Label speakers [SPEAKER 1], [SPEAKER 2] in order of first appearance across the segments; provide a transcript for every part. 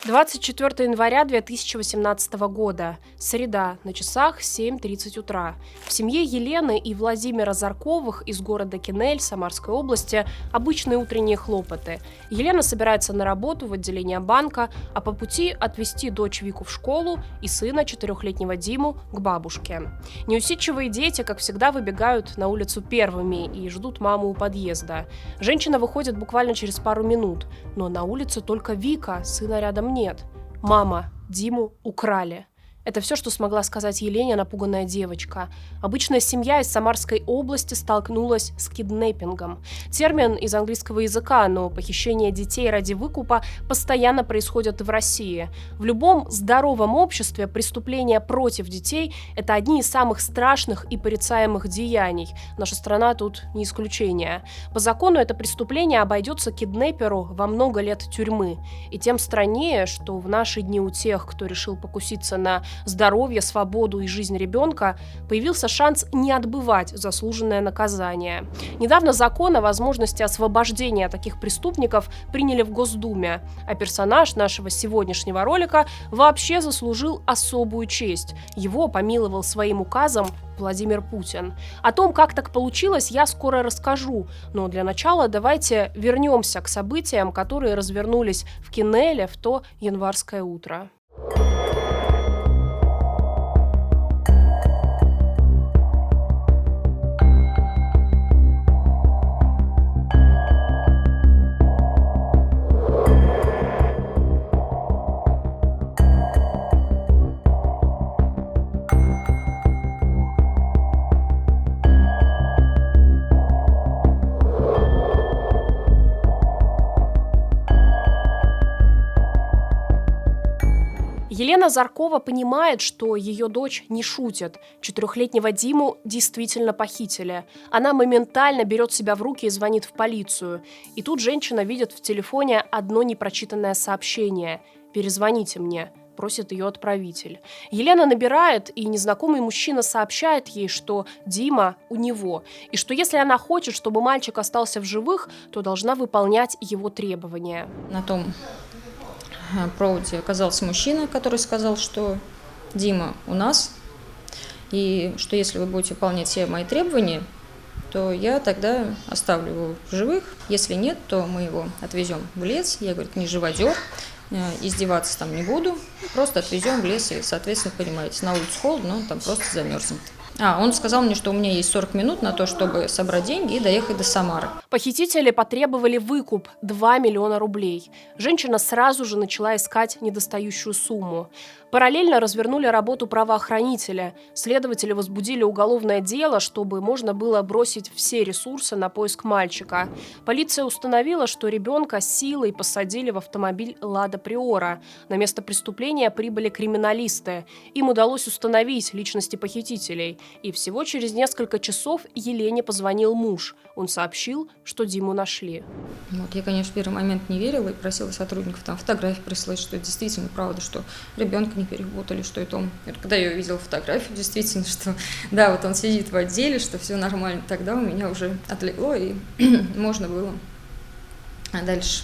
[SPEAKER 1] 24 января 2018 года. Среда. На часах 7:30 утра. В семье Елены и Владимира Зарковых из города Кинель Самарской области обычные утренние хлопоты. Елена собирается на работу в отделение банка, а по пути отвезти дочь Вику в школу и сына 4-летнего Диму к бабушке. Неусидчивые дети, как всегда, выбегают на улицу первыми и ждут маму у подъезда. Женщина выходит буквально через пару минут, но на улице только Вика, сына рядом нет. «Мама, Диму украли». Это все, что смогла сказать Елене напуганная девочка. Обычная семья из Самарской области столкнулась с киднеппингом. Термин из английского языка, но похищение детей ради выкупа постоянно происходит и в России. В любом здоровом обществе преступления против детей – это одни из самых страшных и порицаемых деяний. Наша страна тут не исключение. По закону это преступление обойдется киднепперу во много лет тюрьмы. И тем страннее, что в наши дни у тех, кто решил покуситься на здоровье, свободу и жизнь ребенка, появился шанс не отбывать заслуженное наказание. Недавно закон о возможности освобождения таких преступников приняли в Госдуме, а персонаж нашего сегодняшнего ролика вообще заслужил особую честь. Его помиловал своим указом Владимир Путин. О том, как так получилось, я скоро расскажу, но для начала давайте вернемся к событиям, которые развернулись в Кинеле в то январское утро. Елена Заркова понимает, что ее дочь не шутит. 4-летнего Диму действительно похитили. Она моментально берет себя в руки и звонит в полицию. И тут женщина видит в телефоне одно непрочитанное сообщение: «Перезвоните мне», — просит ее отправитель. Елена набирает, и незнакомый мужчина сообщает ей, что Дима у него, и что если она хочет, чтобы мальчик остался в живых, то должна выполнять его требования.
[SPEAKER 2] На том проводе оказался мужчина, который сказал, что Дима у нас, и что если вы будете выполнять все мои требования, то я тогда оставлю его в живых. Если нет, то мы его отвезем в лес. Я, говорю, не живодер, издеваться там не буду, просто отвезем в лес, и, соответственно, понимаете, на улице холодно, он там просто замерзнет. Он сказал мне, что у меня есть 40 минут на то, чтобы собрать деньги и доехать до Самары.
[SPEAKER 1] Похитители потребовали выкуп – 2 миллиона рублей. Женщина сразу же начала искать недостающую сумму. Параллельно развернули работу правоохранителя. Следователи возбудили уголовное дело, чтобы можно было бросить все ресурсы на поиск мальчика. Полиция установила, что ребенка силой посадили в автомобиль «Лада Приора». На место преступления прибыли криминалисты. Им удалось установить личности похитителей. И всего через несколько часов Елене позвонил муж. Он сообщил, что Диму нашли.
[SPEAKER 2] Я, конечно, в первый момент не верила и просила сотрудников там фотографии прислать, что это действительно правда, что ребенка не перепутали, что это он. Когда я увидела фотографию, действительно, что да, вот он сидит в отделе, что все нормально, тогда у меня уже отлегло, и можно было дальше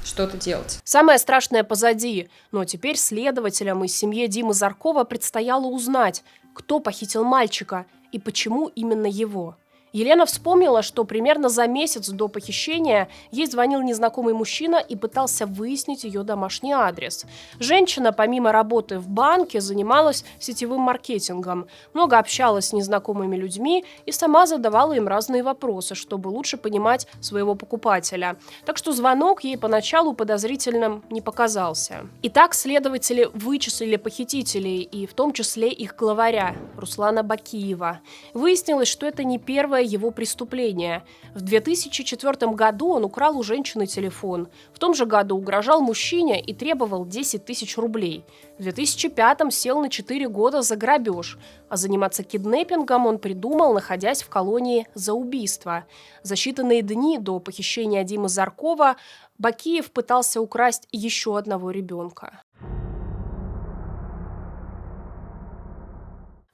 [SPEAKER 2] что-то делать.
[SPEAKER 1] Самое страшное позади, но теперь следователям из семьи Димы Заркова предстояло узнать, кто похитил мальчика и почему именно его. Елена вспомнила, что примерно за месяц до похищения ей звонил незнакомый мужчина и пытался выяснить ее домашний адрес. Женщина, помимо работы в банке, занималась сетевым маркетингом, много общалась с незнакомыми людьми и сама задавала им разные вопросы, чтобы лучше понимать своего покупателя. Так что звонок ей поначалу подозрительным не показался. Итак, следователи вычислили похитителей, и в том числе их главаря, Руслана Бакиева. Выяснилось, что это не первое его преступление. В 2004 году он украл у женщины телефон. В том же году угрожал мужчине и требовал 10 тысяч рублей. В 2005 сел на 4 года за грабеж. А заниматься киднеппингом он придумал, находясь в колонии за убийство. За считанные дни до похищения Димы Заркова Бакиев пытался украсть еще одного ребенка.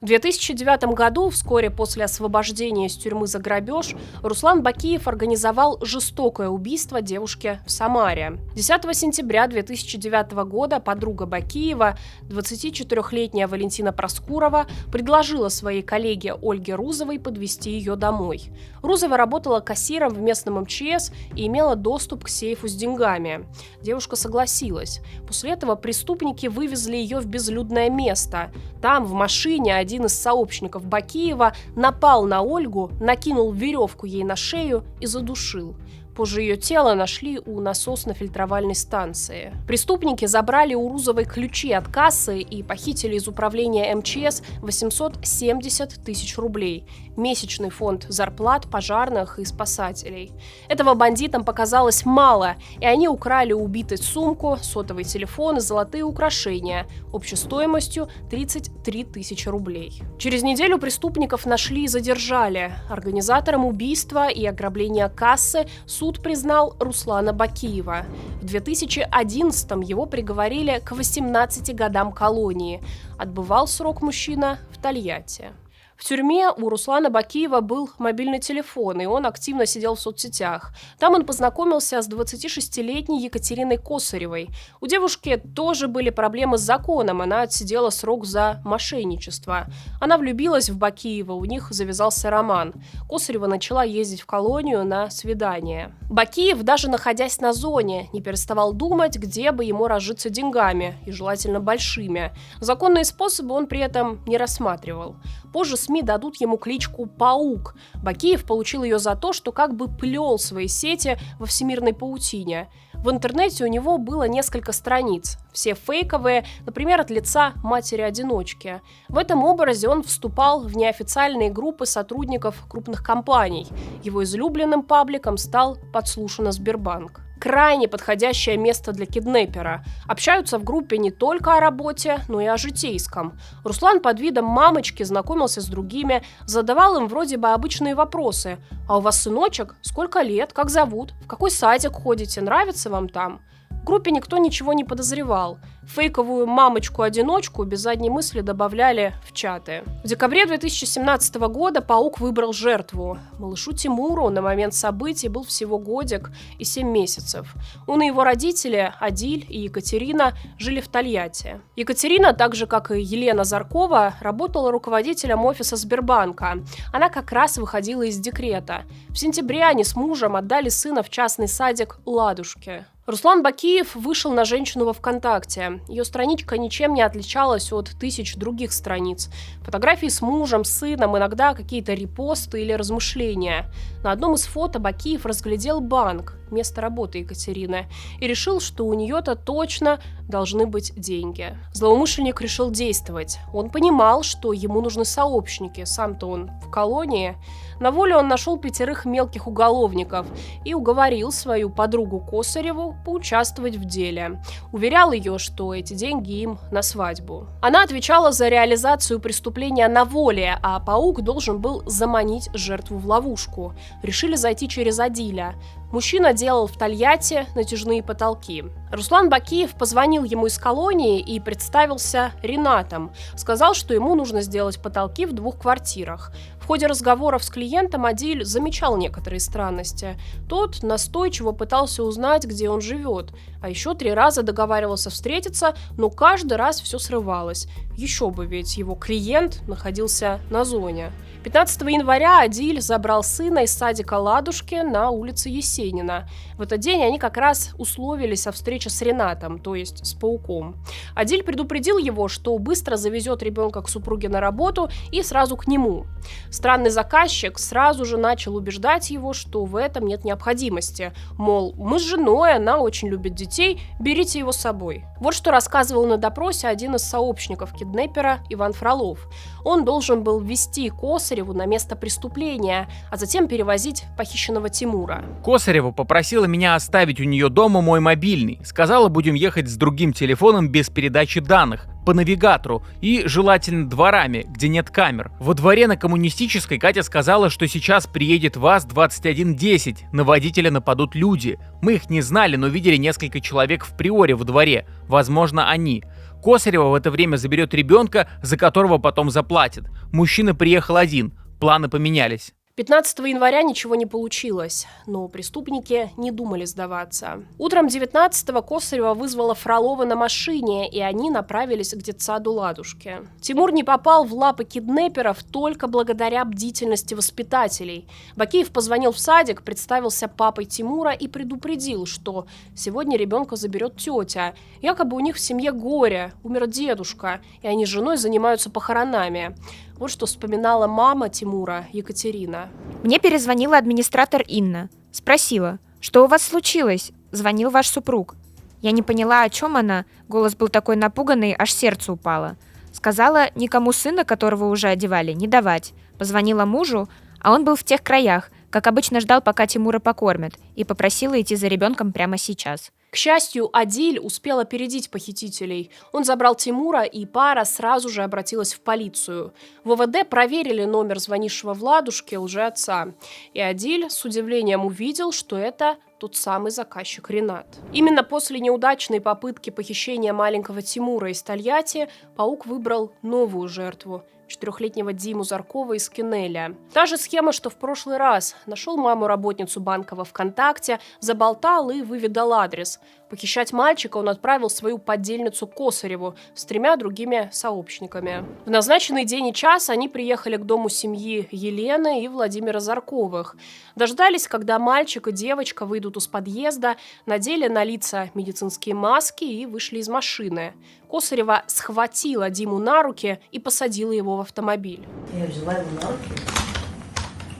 [SPEAKER 1] В 2009 году, вскоре после освобождения из тюрьмы за грабеж, Руслан Бакиев организовал жестокое убийство девушки в Самаре. 10 сентября 2009 года подруга Бакиева, 24-летняя Валентина Проскурова, предложила своей коллеге Ольге Рузовой подвезти ее домой. Рузова работала кассиром в местном МЧС и имела доступ к сейфу с деньгами. Девушка согласилась. После этого преступники вывезли ее в безлюдное место. Там, в машине, один из сообщников Бакиева напал на Ольгу, накинул веревку ей на шею и задушил. Позже ее тело нашли у насосно-фильтровальной станции. Преступники забрали у Рузовой ключи от кассы и похитили из управления МЧС 870 тысяч рублей. Месячный фонд зарплат пожарных и спасателей. Этого бандитам показалось мало, и они украли у убитой сумку, сотовый телефон и золотые украшения общей стоимостью 33 тысячи рублей. Через неделю преступников нашли и задержали. Организатором убийства и ограбления кассы суд признал Руслана Бакиева. В 2011-м его приговорили к 18 годам колонии. Отбывал срок мужчина в Тольятти. В тюрьме у Руслана Бакиева был мобильный телефон, и он активно сидел в соцсетях. Там он познакомился с 26-летней Екатериной Косаревой. У девушки тоже были проблемы с законом, она отсидела срок за мошенничество. Она влюбилась в Бакиева, у них завязался роман. Косарева начала ездить в колонию на свидание. Бакиев, даже находясь на зоне, не переставал думать, где бы ему разжиться деньгами, и желательно большими. Законные способы он при этом не рассматривал. Позже СМИ дадут ему кличку «Паук». Бакиев получил ее за то, что как бы плел свои сети во всемирной паутине. В интернете у него было несколько страниц, все фейковые, например, от лица матери-одиночки. В этом образе он вступал в неофициальные группы сотрудников крупных компаний. Его излюбленным пабликом стал «Подслушано Сбербанк». Крайне подходящее место для киднепера. Общаются в группе не только о работе, но и о житейском. Руслан под видом мамочки знакомился с другими, задавал им вроде бы обычные вопросы. «А у вас сыночек? Сколько лет? Как зовут? В какой садик ходите? Нравится вам там?» В группе никто ничего не подозревал. Фейковую мамочку-одиночку без задней мысли добавляли в чаты. В декабре 2017 года Паук выбрал жертву. Малышу Тимуру на момент событий был всего годик и 7 месяцев. Он и его родители, Адиль и Екатерина, жили в Тольятти. Екатерина, так же как и Елена Заркова, работала руководителем офиса Сбербанка. Она как раз выходила из декрета. В сентябре они с мужем отдали сына в частный садик «Ладушки». Руслан Бакиев вышел на женщину во ВКонтакте. Ее страничка ничем не отличалась от тысяч других страниц. Фотографии с мужем, сыном, иногда какие-то репосты или размышления. На одном из фото Бакиев разглядел банк, место работы Екатерины, и решил, что у нее-то точно должны быть деньги. Злоумышленник решил действовать. Он понимал, что ему нужны сообщники, сам-то он в колонии. На воле он нашел 5 мелких уголовников и уговорил свою подругу Косареву поучаствовать в деле. Уверял ее, что эти деньги им на свадьбу. Она отвечала за реализацию преступления на воле, а Паук должен был заманить жертву в ловушку. Решили зайти через Адиля. Мужчина делал в Тольятти натяжные потолки. Руслан Бакиев позвонил ему из колонии и представился Ринатом. Сказал, что ему нужно сделать потолки в 2 квартирах. В ходе разговоров с клиентом Адиль замечал некоторые странности. Тот настойчиво пытался узнать, где он живет. А еще 3 раза договаривался встретиться, но каждый раз все срывалось. Еще бы, ведь его клиент находился на зоне. 15 января Адиль забрал сына из садика «Ладушки» на улице Есенина. В этот день они как раз условились о встрече с Ринатом, то есть с Пауком. Адиль предупредил его, что быстро завезет ребенка к супруге на работу и сразу к нему. Странный заказчик сразу же начал убеждать его, что в этом нет необходимости. Мол, мы с женой, она очень любит детей, берите его с собой. Вот что рассказывал на допросе один из сообщников киднепера Иван Фролов. Он должен был везти Косареву на место преступления, а затем перевозить похищенного Тимура.
[SPEAKER 3] Косарева попросила меня оставить у нее дома мой мобильный. Сказала, будем ехать с другим телефоном без передачи данных, по навигатору и, желательно, дворами, где нет камер. Во дворе на Коммунистической Катя сказала, что сейчас приедет ВАЗ-2110, на водителя нападут люди. Мы их не знали, но видели несколько человек в приоре во дворе. Возможно, они. Косарева в это время заберет ребенка, за которого потом заплатит. Мужчина приехал один, планы поменялись.
[SPEAKER 1] 15 января ничего не получилось, но преступники не думали сдаваться. Утром 19-го Косарева вызвала Фролова на машине, и они направились к детсаду «Ладушки». Тимур не попал в лапы киднеперов только благодаря бдительности воспитателей. Бакиев позвонил в садик, представился папой Тимура и предупредил, что сегодня ребенка заберет тетя. Якобы у них в семье горе, умер дедушка, и они с женой занимаются похоронами. Вот что вспоминала мама Тимура, Екатерина.
[SPEAKER 4] Мне перезвонила администратор Инна. Спросила, что у вас случилось? Звонил ваш супруг. Я не поняла, о чем она. Голос был такой напуганный, аж сердце упало. Сказала, никому сына, которого уже одевали, не давать. Позвонила мужу, а он был в тех краях, как обычно ждал, пока Тимура покормят, и попросила идти за ребенком прямо сейчас.
[SPEAKER 1] К счастью, Адиль успел опередить похитителей. Он забрал Тимура, и пара сразу же обратилась в полицию. В ОВД проверили номер звонившего в «Ладушке» лжеотца. И Адиль с удивлением увидел, что это тот самый заказчик Ренат. Именно после неудачной попытки похищения маленького Тимура из Тольятти Паук выбрал новую жертву – 4-летнего Диму Заркова из Кинеля. Та же схема, что в прошлый раз. Нашел маму-работницу банка во ВКонтакте, заболтал и выведал адрес. Похищать мальчика он отправил свою подельницу Косареву с 3 другими сообщниками. В назначенный день и час они приехали к дому семьи Елены и Владимира Зарковых. Дождались, когда мальчик и девочка выйдут из подъезда, надели на лица медицинские маски и вышли из машины. Косарева схватила Диму на руки и посадила его в автомобиль.
[SPEAKER 5] Я взяла его на руки,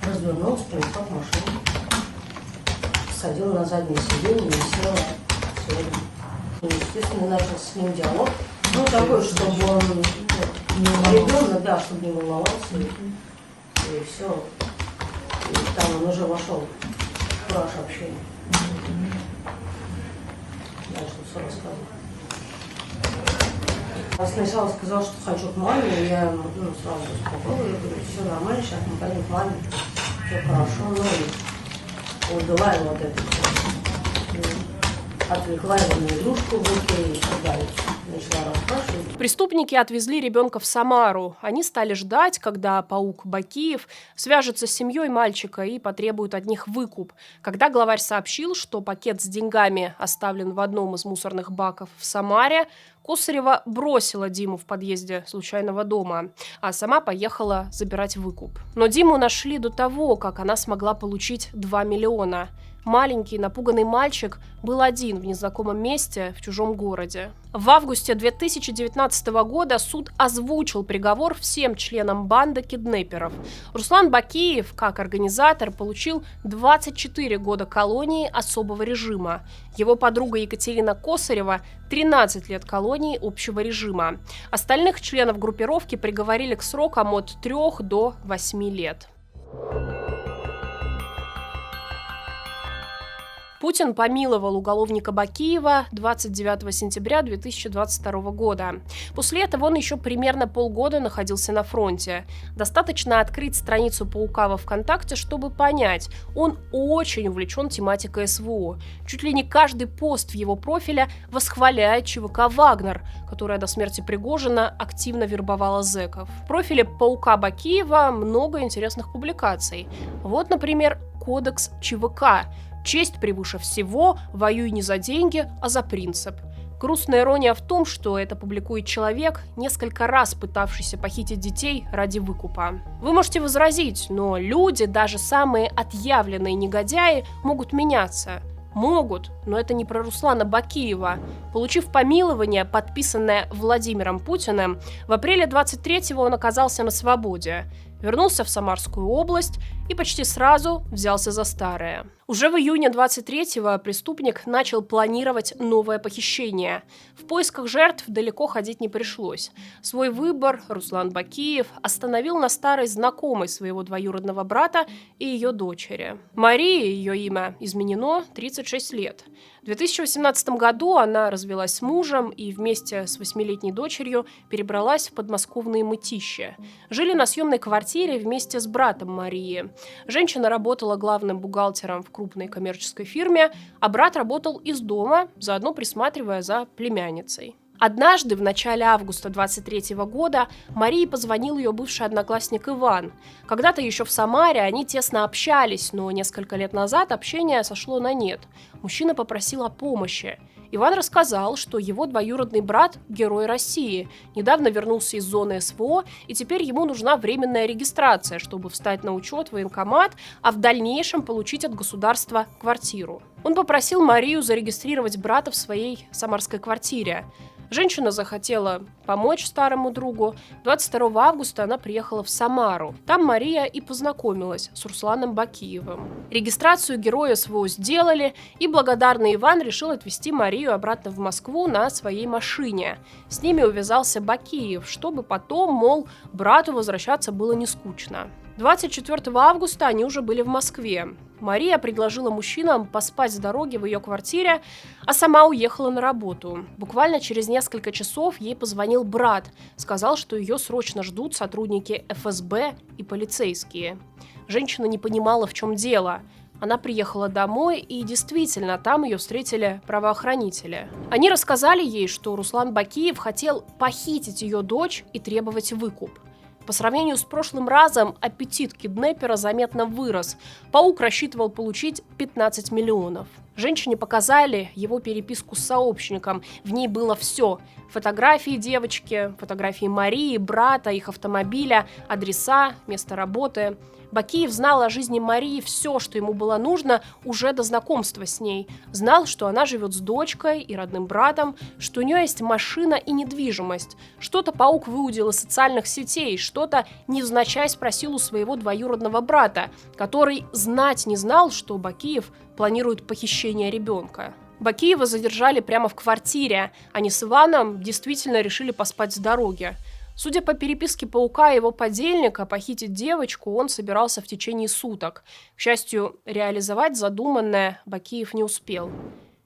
[SPEAKER 5] развернулась, принесла к машине, садила на заднее сиденье и села рядом. Естественно, начал с ним диалог. Ну, такой, чтобы он ребенок, да, чтобы не волновался. И все. И там он уже вошел в наше общение. Дальше все рассказывал. Сначала сказал, что хочу к маме, и я сразу успокоила, я говорю, все нормально, сейчас мы пойдем к маме, все хорошо, убила его вот это все. Отвлекла его на игрушку в руке и так далее. Начала расспрашивать.
[SPEAKER 1] Преступники отвезли ребенка в Самару. Они стали ждать, когда Паук Бакиев свяжется с семьей мальчика и потребует от них выкуп. Когда главарь сообщил, что пакет с деньгами оставлен в одном из мусорных баков в Самаре, Косарева бросила Диму в подъезде случайного дома, а сама поехала забирать выкуп. Но Диму нашли до того, как она смогла получить 2 миллиона. Маленький напуганный мальчик был один в незнакомом месте в чужом городе. В августе 2019 года суд озвучил приговор всем членам банды киднеперов. Руслан Бакиев, как организатор, получил 24 года колонии особого режима. Его подруга Екатерина Косарева – 13 лет колонии общего режима. Остальных членов группировки приговорили к срокам от 3 до 8 лет. Путин помиловал уголовника Бакиева 29 сентября 2022 года. После этого он еще примерно полгода находился на фронте. Достаточно открыть страницу Паука во ВКонтакте, чтобы понять, он очень увлечен тематикой СВО. Чуть ли не каждый пост в его профиле восхваляет ЧВК «Вагнер», которая до смерти Пригожина активно вербовала зэков. В профиле Паука Бакиева много интересных публикаций. Вот, например, кодекс ЧВК. «Честь превыше всего, воюй не за деньги, а за принцип». Грустная ирония в том, что это публикует человек, несколько раз пытавшийся похитить детей ради выкупа. Вы можете возразить, но люди, даже самые отъявленные негодяи, могут меняться. Могут, но это не про Руслана Бакиева. Получив помилование, подписанное Владимиром Путиным, в апреле 23-го он оказался на свободе. Вернулся в Самарскую область и почти сразу взялся за старое. Уже в июне 23-го преступник начал планировать новое похищение. В поисках жертв далеко ходить не пришлось. Свой выбор Руслан Бакиев остановил на старой знакомой своего двоюродного брата и ее дочери. Марии, ее имя изменено, 36 лет. В 2018 году она развелась с мужем и вместе с 8-летней дочерью перебралась в подмосковные Мытищи. Жили на съемной квартире вместе с братом Марии. Женщина работала главным бухгалтером в крупной коммерческой фирме, а брат работал из дома, заодно присматривая за племянницей. Однажды, в начале августа 23 года, Марии позвонил ее бывший одноклассник Иван. Когда-то еще в Самаре они тесно общались, но несколько лет назад общение сошло на нет. Мужчина попросил о помощи. Иван рассказал, что его двоюродный брат – герой России, недавно вернулся из зоны СВО, и теперь ему нужна временная регистрация, чтобы встать на учет в военкомат, а в дальнейшем получить от государства квартиру. Он попросил Марию зарегистрировать брата в своей самарской квартире. Женщина захотела помочь старому другу. 22 августа она приехала в Самару. Там Мария и познакомилась с Русланом Бакиевым. Регистрацию героя СВО сделали, и благодарный Иван решил отвезти Марию обратно в Москву на своей машине. С ними увязался Бакиев, чтобы потом, мол, брату возвращаться было не скучно. 24 августа они уже были в Москве. Мария предложила мужчинам поспать с дороги в ее квартире, а сама уехала на работу. Буквально через несколько часов ей позвонил брат, сказал, что ее срочно ждут сотрудники ФСБ и полицейские. Женщина не понимала, в чем дело. Она приехала домой, и действительно, там ее встретили правоохранители. Они рассказали ей, что Руслан Бакиев хотел похитить ее дочь и требовать выкуп. По сравнению с прошлым разом аппетит киднепера заметно вырос. Паук рассчитывал получить 15 миллионов. Женщине показали его переписку с сообщником. В ней было все. Фотографии девочки, фотографии Марии, брата, их автомобиля, адреса, место работы. Бакиев знал о жизни Марии все, что ему было нужно уже до знакомства с ней. Знал, что она живет с дочкой и родным братом, что у нее есть машина и недвижимость. Что-то Паук выудил из социальных сетей, что-то невзначай спросил у своего двоюродного брата, который знать не знал, что Бакиев планирует похищение ребенка. Бакиева задержали прямо в квартире. Они с Иваном действительно решили поспать с дороги. Судя по переписке Паука и его подельника, похитить девочку он собирался в течение суток. К счастью, реализовать задуманное Бакиев не успел.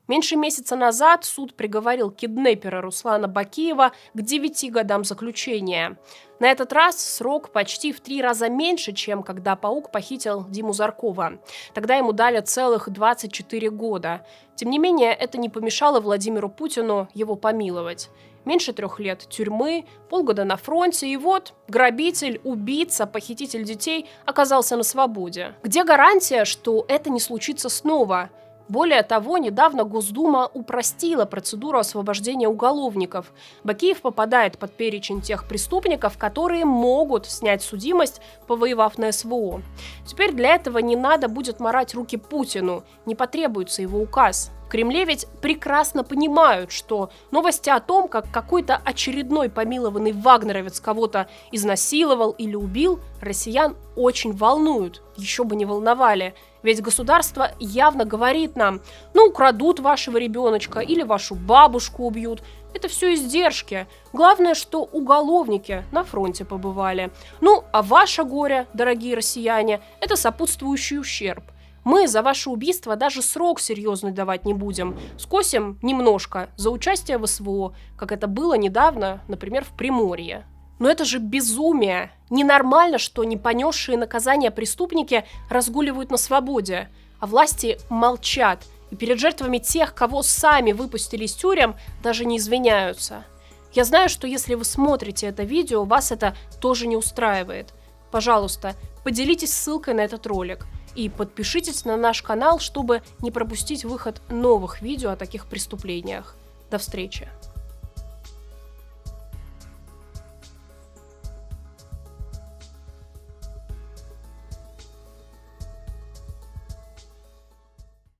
[SPEAKER 1] Меньше месяца назад суд приговорил киднепера Руслана Бакиева к 9 годам заключения. На этот раз срок почти в 3 раза меньше, чем когда Паук похитил Диму Заркова. Тогда ему дали целых 24 года. Тем не менее, это не помешало Владимиру Путину его помиловать. Меньше 3 лет тюрьмы, полгода на фронте, и вот грабитель, убийца, похититель детей оказался на свободе. Где гарантия, что это не случится снова? Более того, недавно Госдума упростила процедуру освобождения уголовников. Бакиев попадает под перечень тех преступников, которые могут снять судимость, повоевав на СВО. Теперь для этого не надо будет морать руки Путину, не потребуется его указ. В Кремле ведь прекрасно понимают, что новости о том, как какой-то очередной помилованный вагнеровец кого-то изнасиловал или убил, россиян очень волнуют. Еще бы не волновали. Ведь государство явно говорит нам: ну, украдут вашего ребеночка или вашу бабушку убьют. Это все издержки. Главное, что уголовники на фронте побывали. Ну, а ваше горе, дорогие россияне, это сопутствующий ущерб. Мы за ваше убийство даже срок серьезный давать не будем. Скосим немножко за участие в СВО, как это было недавно, например, в Приморье. Но это же безумие. Ненормально, что не понесшие наказания преступники разгуливают на свободе, а власти молчат и перед жертвами тех, кого сами выпустили из тюрем, даже не извиняются. Я знаю, что если вы смотрите это видео, вас это тоже не устраивает. Пожалуйста, поделитесь ссылкой на этот ролик и подпишитесь на наш канал, чтобы не пропустить выход новых видео о таких преступлениях. До встречи!